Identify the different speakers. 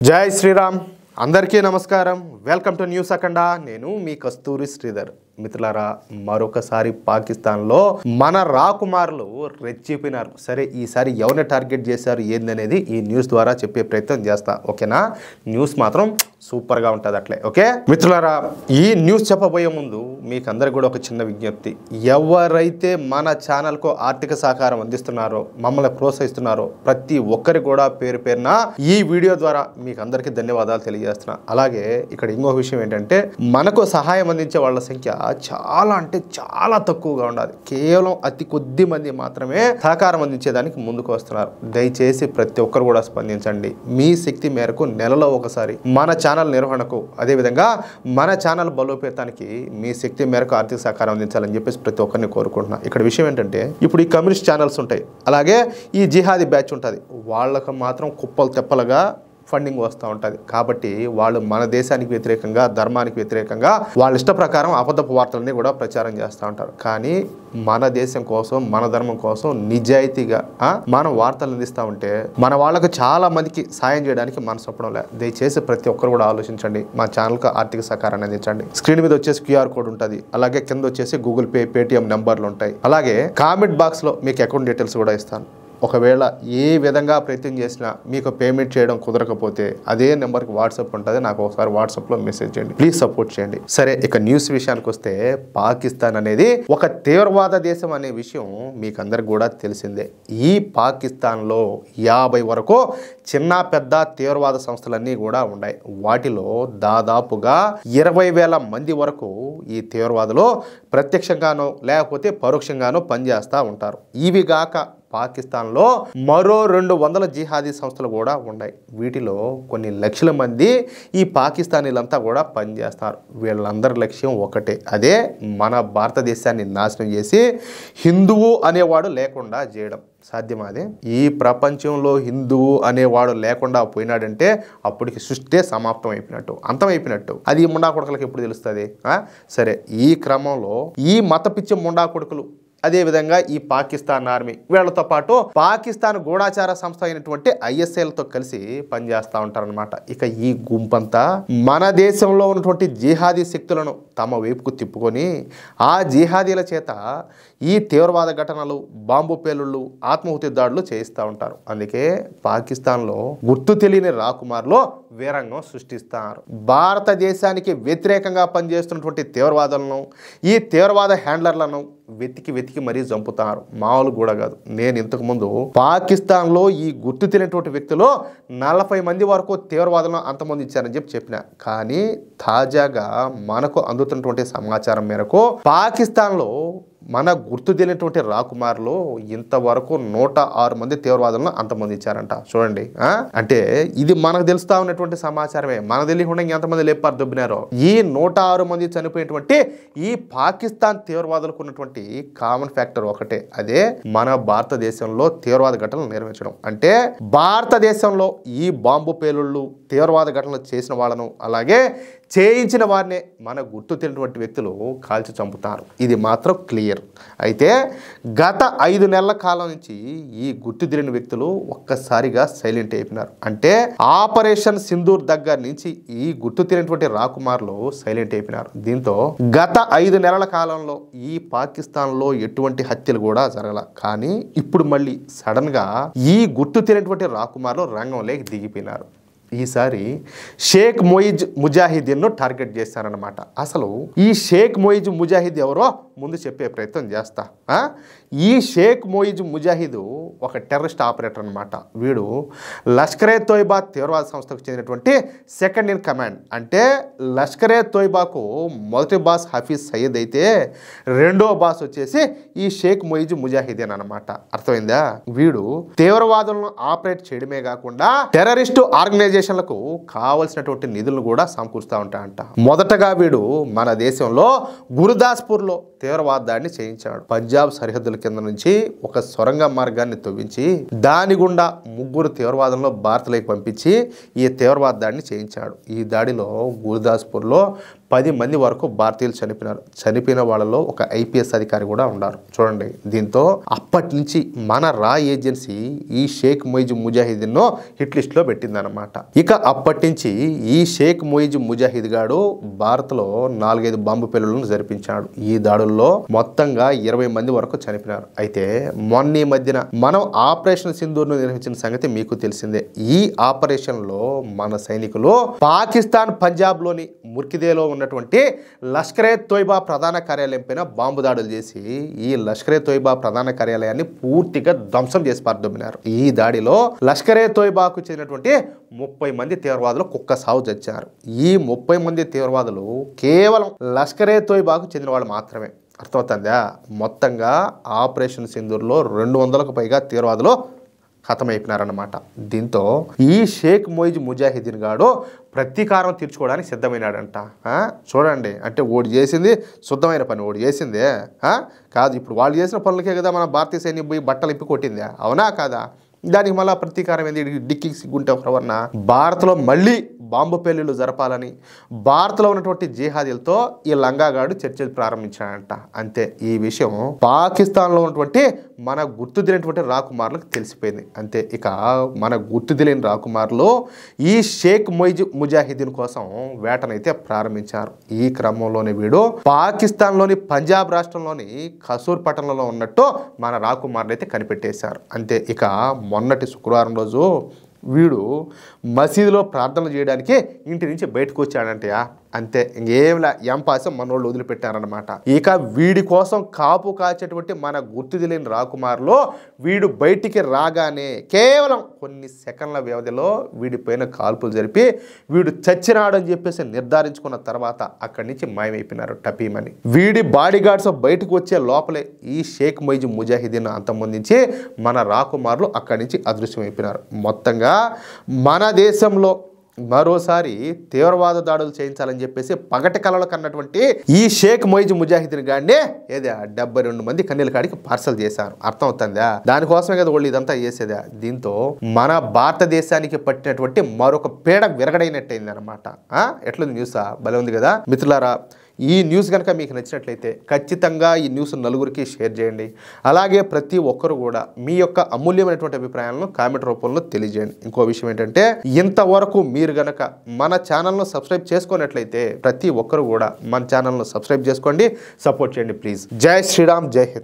Speaker 1: జై శ్రీరామ్ అందరికీ నమస్కారం వెల్కమ్ టు న్యూస్ అఖండ నేను మీ కస్తూరి శ్రీధర్ మిత్రులారా మరొకసారి పాకిస్తాన్లో మన రాకుమారులు రెచ్చిపోయినారు సరే ఈసారి ఎవరిని టార్గెట్ చేశారు ఏందనేది ఈ న్యూస్ ద్వారా చెప్పే ప్రయత్నం చేస్తా ఓకేనా న్యూస్ మాత్రం సూపర్ గా ఉంటది అట్లే ఓకే మిత్రులారా ఈ న్యూస్ చెప్పబోయే ముందు మీకు అందరికి కూడా ఒక చిన్న విజ్ఞప్తి ఎవరైతే మన ఛానల్ కు ఆర్థిక సహకారం అందిస్తున్నారో మమ్మల్ని ప్రోత్సహిస్తున్నారో ప్రతి ఒక్కరి కూడా పేరు పేరున ఈ వీడియో ద్వారా మీకు అందరికీ ధన్యవాదాలు తెలియజేస్తున్నా అలాగే ఇక్కడ ఇంకో విషయం ఏంటంటే మనకు సహాయం అందించే వాళ్ళ సంఖ్య చాలా అంటే చాలా తక్కువగా ఉండాలి కేవలం అతి కొద్ది మంది మాత్రమే సహకారం అందించేదానికి ముందుకు వస్తున్నారు దయచేసి ప్రతి ఒక్కరు కూడా స్పందించండి మీ శక్తి మేరకు నెలలో ఒకసారి మన ఛానల్ నిర్వహణకు అదే విధంగా మన ఛానల్ బలోపేతానికి మీ శక్తి మేరకు ఆర్థిక సహకారం అందించాలని చెప్పేసి ప్రతి ఒక్కరిని కోరుకుంటున్నా ఇక్కడ విషయం ఏంటంటే ఇప్పుడు ఈ కమ్యూనిస్ట్ ఛానల్స్ ఉంటాయి అలాగే ఈ జిహాదీ బ్యాచ్ ఉంటుంది వాళ్ళకు మాత్రం కుప్పలు తెప్పలుగా ఫండింగ్ వస్తూ ఉంటుంది కాబట్టి వాళ్ళు మన దేశానికి వ్యతిరేకంగా ధర్మానికి వ్యతిరేకంగా వాళ్ళ ఇష్ట ప్రకారం అబద్ధపు వార్తలని కూడా ప్రచారం చేస్తూ ఉంటారు కానీ మన దేశం కోసం మన ధర్మం కోసం నిజాయితీగా మనం వార్తలు అందిస్తూ ఉంటే మన వాళ్ళకు చాలా మందికి సాయం చేయడానికి మనసు ఒప్పడం లేదు దయచేసి ప్రతి ఒక్కరు కూడా ఆలోచించండి మా ఛానల్కి ఆర్థిక సహకారాన్ని అందించండి స్క్రీన్ మీద వచ్చేసి క్యూఆర్ కోడ్ ఉంటుంది అలాగే కింద వచ్చేసి గూగుల్ పే పేటిఎం నెంబర్లు ఉంటాయి అలాగే కామెంట్ బాక్స్లో మీకు అకౌంట్ డీటెయిల్స్ కూడా ఇస్తాను ఒకవేళ ఏ విధంగా ప్రయత్నం చేసినా మీకు పేమెంట్ చేయడం కుదరకపోతే అదే నెంబర్కి వాట్సాప్ ఉంటుంది నాకు ఒకసారి వాట్సాప్లో మెసేజ్ చేయండి ప్లీజ్ సపోర్ట్ చేయండి సరే ఇక న్యూస్ విషయానికి వస్తే పాకిస్తాన్ అనేది ఒక తీవ్రవాద దేశం అనే విషయం మీకు అందరికి కూడా తెలిసిందే ఈ పాకిస్తాన్లో 50 వరకు చిన్న పెద్ద తీవ్రవాద సంస్థలన్నీ కూడా ఉన్నాయి వాటిలో దాదాపుగా 20,000 మంది వరకు ఈ తీవ్రవాదులు ప్రత్యక్షంగానో లేకపోతే పరోక్షంగానో పనిచేస్తూ ఉంటారు ఇవి గాక పాకిస్తాన్లో మరో 200 జిహాదీ సంస్థలు కూడా ఉన్నాయి వీటిలో కొన్ని లక్షల మంది ఈ పాకిస్తానీలంతా కూడా పనిచేస్తారు వీళ్ళందరి లక్ష్యం ఒకటే అదే మన భారతదేశాన్ని నాశనం చేసి హిందువు అనేవాడు లేకుండా చేయడం సాధ్యమాదే ఈ ప్రపంచంలో హిందువు అనేవాడు లేకుండా పోయినాడంటే అప్పటికి సృష్టి సమాప్తం అయిపోయినట్టు అంతమైపోయినట్టు అది ఈ ముండా కొడుకులకు ఎప్పుడు తెలుస్తుంది సరే ఈ క్రమంలో ఈ మత పిచ్చి ముండా కొడుకులు అదేవిధంగా ఈ పాకిస్తాన్ ఆర్మీ వీళ్ళతో పాటు పాకిస్తాన్ గూఢాచార సంస్థ అయినటువంటి ఐఎస్ఐలతో కలిసి పనిచేస్తూ ఉంటారనమాట ఇక ఈ గుంపంతా మన దేశంలో ఉన్నటువంటి జిహాదీ శక్తులను తమ వైపుకు తిప్పుకొని ఆ జిహాదీల చేత ఈ తీవ్రవాద ఘటనలు బాంబు పేలుళ్ళు ఆత్మాహుతి దాడులు చేయిస్తూ ఉంటారు అందుకే పాకిస్తాన్లో గుర్తు తెలియని రాకుమార్లో వీరంగం సృష్టిస్తారు భారతదేశానికి వ్యతిరేకంగా పనిచేస్తున్నటువంటి తీవ్రవాదులను ఈ తీవ్రవాద హ్యాండ్లర్లను వెతికి మరీ చంపుతారు మామూలు కూడా కాదు నేను ఇంతకుముందు పాకిస్తాన్లో ఈ గుర్తు తెలియనటువంటి వ్యక్తులు 40 మంది వరకు తీవ్రవాదులను అంతమొందించారని చెప్పిన కానీ తాజాగా మనకు అందుతున్నటువంటి సమాచారం మేరకు పాకిస్తాన్లో మన గుర్తు తెలియనటువంటి రాకుమారులు ఇంతవరకు 106 మంది తీవ్రవాదులను అంతమొందించారంట చూడండి అంటే ఇది మనకు తెలుస్తా ఉన్నటువంటి సమాచారమే మనకు తెలియకుండా ఎంతమంది లేపారు దొబ్బినారో ఈ 106 మంది చనిపోయినటువంటి ఈ పాకిస్తాన్ తీవ్రవాదులకు ఉన్నటువంటి కామన్ ఫ్యాక్టర్ ఒకటే అదే మన భారతదేశంలో తీవ్రవాద ఘటనలు నిర్వహించడం అంటే భారతదేశంలో ఈ బాంబు పేలుళ్ళు తీవ్రవాద ఘటనలు చేసిన వాళ్ళను అలాగే చేయించిన వారినే మన గుర్తు తెలియనటువంటి వ్యక్తులు కాల్చి చంపుతారు ఇది మాత్రం క్లియర్ అయితే గత 5 నెలల కాలం నుంచి ఈ గుర్తు తెలియని వ్యక్తులు ఒక్కసారిగా సైలెంట్ అయిపోయినారు అంటే ఆపరేషన్ సింధూర్ దగ్గర నుంచి ఈ గుర్తు తెలియనటువంటి రాకుమార్లు సైలెంట్ అయిపోయినారు దీంతో గత 5 నెలల కాలంలో ఈ పాకిస్తాన్లో ఎటువంటి హత్యలు కూడా జరగల కానీ ఇప్పుడు మళ్ళీ సడన్ గా ఈ గుర్తు తెలియనటువంటి రాకుమార్లు రంగంలోకి దిగిపోయినారు ఈసారి షేక్ మొయిజ్ ముజాహిదీన్ను టార్గెట్ చేశారనమాట అసలు ఈ షేక్ మొయిజ్ ముజాహిద్ ఎవరో ముందు చెప్పే ప్రయత్నం చేస్తా ఈ షేక్ మొయిజ్ ముజాహిద్ ఒక టెర్రరిస్ట్ ఆపరేటర్ అనమాట వీడు లష్కరే తోయిబా తీవ్రవాద సంస్థకు చెందినటువంటి సెకండ్ ఇన్ కమాండ్ అంటే లష్కరే తోయిబాకు మొదటి బాస్ హఫీజ్ సయ్యద్ అయితే రెండో బాస్ వచ్చేసి ఈ షేక్ మొయిజ్ ముజాహిదీన్ అనమాట అర్థమైందా వీడు తీవ్రవాదులను ఆపరేట్ చేయడమే కాకుండా టెర్రరిస్టు ఆర్గనైజేషన్లకు కావలసినటువంటి నిధులను కూడా సమకూరుస్తూ ఉంటాయంట మొదటగా వీడు మన దేశంలో గురుదాస్పూర్లో తీవ్రవాదాన్ని చేయించాడు పంజాబ్ సరిహద్దుల కింద నుంచి ఒక సొరంగ మార్గాన్ని తవ్వించి దాని గుండా 3 తీవ్రవాదులను భారత్లోకి పంపించి ఈ తీవ్రవాదాన్ని చేయించాడు ఈ దాడిలో గురుదాస్పూర్లో 10 మంది వరకు భారతీయులు చనిపోయినారు. చనిపోయిన వాళ్ళలో ఒక ఐపీఎస్ అధికారి కూడా ఉన్నారు. చూడండి, దీంతో అప్పటి నుంచి మన రా ఏజెన్సీ ఈ షేక్ మొయిజ్ ముజాహిదీన్ హిట్ లిస్ట్ లో పెట్టిందనమాట. ఇక అప్పటి నుంచి ఈ షేక్ మొయిజ్ ముజాహిద్ గాడు భారత్లో 4-5 బాంబు పేలుళ్లను జరిపించాడు. ఈ దాడుల్లో మొత్తంగా 20 మంది వరకు చనిపోయినారు. అయితే మొన్న ఈ మధ్యన మనం ఆపరేషన్ సింధూర్ ను నిర్వహించిన సంగతి మీకు తెలిసిందే. ఈ ఆపరేషన్ లో మన సైనికులు పాకిస్తాన్ పంజాబ్ లోని ముర్కిదేలో ఉన్నటువంటి లష్కరే తోయిబా ప్రధాన కార్యాలయం పైన బాంబు దాడులు చేసి ఈ లష్కరే తోయిబా ప్రధాన కార్యాలయాన్ని పూర్తిగా ధ్వంసం చేసి పారదొబ్బినారు. ఈ దాడిలో లష్కరే తోయిబాకు చెందినటువంటి 30 మంది తీవ్రవాదులు కుక్క సావు చచ్చారు. ఈ 30 మంది తీవ్రవాదులు కేవలం లష్కరే తోయిబాకు చెందిన వాళ్ళు మాత్రమే. అర్థమవుతుందా? మొత్తంగా ఆపరేషన్ సింధూర్లో 200కు పైగా తీవ్రవాదులు ఖతమైపోయినారన్నమాట. దీంతో ఈ షేక్ మొయిజ్ ముజాహిదీన్ గాడు ప్రతీకారం తీర్చుకోవడానికి సిద్ధమైనాడంట. చూడండి, అంటే ఓడి చేసింది శుద్ధమైన పని, ఓడి చేసిందే కాదు. ఇప్పుడు వాళ్ళు చేసిన పనులకే కదా మన భారతీయ సైన్యం పోయి బట్టలు ఇప్పి కొట్టిందే, అవునా కాదా? దానికి మళ్ళీ ప్రతీకారం ఏంది? డిక్కి సిగ్గుంటే ఒకరవన్న భారత్లో మళ్ళీ బాంబు పేలుళ్లు జరపాలని భారత్లో ఉన్నటువంటి జిహాదీలతో ఈ లంగాగాడు చర్చలు ప్రారంభించాడంట. అంతే, ఈ విషయం పాకిస్తాన్లో ఉన్నటువంటి మన గుర్తు తెలియనటువంటి రాకుమారులకు తెలిసిపోయింది. అంతే, ఇక మన గుర్తు తెలియని రాకుమారులు ఈ షేక్ మొయిజ్ ముజాహిదీన్ కోసం వేటనైతే ప్రారంభించారు. ఈ క్రమంలోనే వీడు పాకిస్తాన్లోని పంజాబ్ రాష్ట్రంలోని కసూర్ పట్టణంలో ఉన్నట్టు మన రాకుమారులు అయితే కనిపెట్టేశారు. అంతే, ఇక మొన్నటి శుక్రవారం రోజు వీడు మసీదులో ప్రార్థనలు చేయడానికి ఇంటి నుంచి బయటకు వచ్చాడంటే అంతే, ఇంకేంలా ఎంపాసం మనోళ్ళు వదిలిపెట్టారనమాట. ఇక వీడి కోసం కాపు కాచేటువంటి మన గుర్తు తెలియని రాకుమారులో వీడు బయటికి రాగానే కేవలం కొన్ని సెకండ్ల వ్యవధిలో వీడి పైన కాల్పులు జరిపి వీడు చచ్చినాడని చెప్పేసి నిర్ధారించుకున్న తర్వాత అక్కడి నుంచి మాయమైపోయినారు టపీమని. వీడి బాడీ గార్డ్స్ బయటకు వచ్చే లోపలే ఈ షేక్ మొయిజ్ ముజాహిదీన్ అంతమొందించి మన రాకుమారులు అక్కడి నుంచి అదృశ్యమైపోయినారు. మొత్తంగా మన దేశంలో మరోసారి తీవ్రవాద దాడులు చేయించాలని చెప్పేసి పగటి కళలు కన్నటువంటి ఈ షేక్ మొయిజ్ ముజాహిదీన్ గాడినే 72 మంది కన్నెల కాడికి పార్సల్ చేశారు. అర్థం అవుతుందా? దానికోసమే కదా వాళ్ళు ఇదంతా చేసేదా. దీంతో మన భారతదేశానికి పట్టినటువంటి మరొక పీడ విరగడైనట్టయింది అనమాట. ఎట్లుంది న్యూస్? భలే ఉంది కదా మిత్రులారా. ఈ న్యూస్ కనుక మీకు నచ్చినట్లయితే ఖచ్చితంగా ఈ న్యూస్ నలుగురికి షేర్ చేయండి. అలాగే ప్రతి ఒక్కరు కూడా మీ యొక్క అమూల్యమైనటువంటి అభిప్రాయాలను కామెంట్ రూపంలో తెలియజేయండి. ఇంకో విషయం ఏంటంటే, ఇంతవరకు మీరు గనక మన ఛానల్ను సబ్స్క్రైబ్ చేసుకున్నట్లయితే ప్రతి ఒక్కరు కూడా మన ఛానల్ను సబ్స్క్రైబ్ చేసుకోండి, సపోర్ట్ చేయండి ప్లీజ్. జై శ్రీరామ్, జై హింద్.